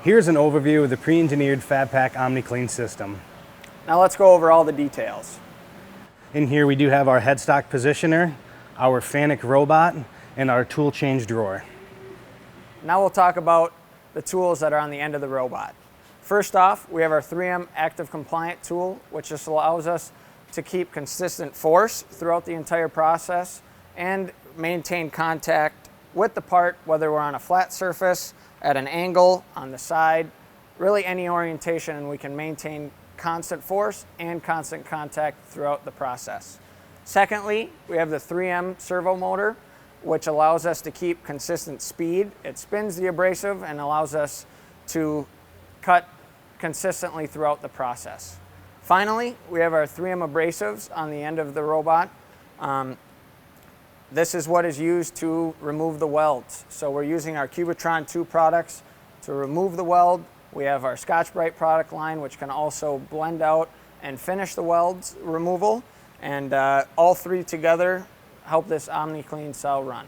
Here's an overview of the pre-engineered Fab-Pak OmniClean system. Now let's go over all the details. In here we do have our headstock positioner, our Fanic robot, and our tool change drawer. Now we'll talk about the tools that are on the end of the robot. First off, we have our 3M Active Compliant tool, which just allows us to keep consistent force throughout the entire process and maintain contact with the part, whether we're on a flat surface, at an angle, on the side, really any orientation, and we can maintain constant force and constant contact throughout the process. Secondly, we have the 3M servo motor, which allows us to keep consistent speed. It spins the abrasive and allows us to cut consistently throughout the process. Finally, we have our 3M abrasives on the end of the robot. This is what is used to remove the welds. So we're using our Cubitron 2 products to remove the weld. We have our Scotch-Brite product line, which can also blend out and finish the welds removal. And all three together help this OmniClean cell run.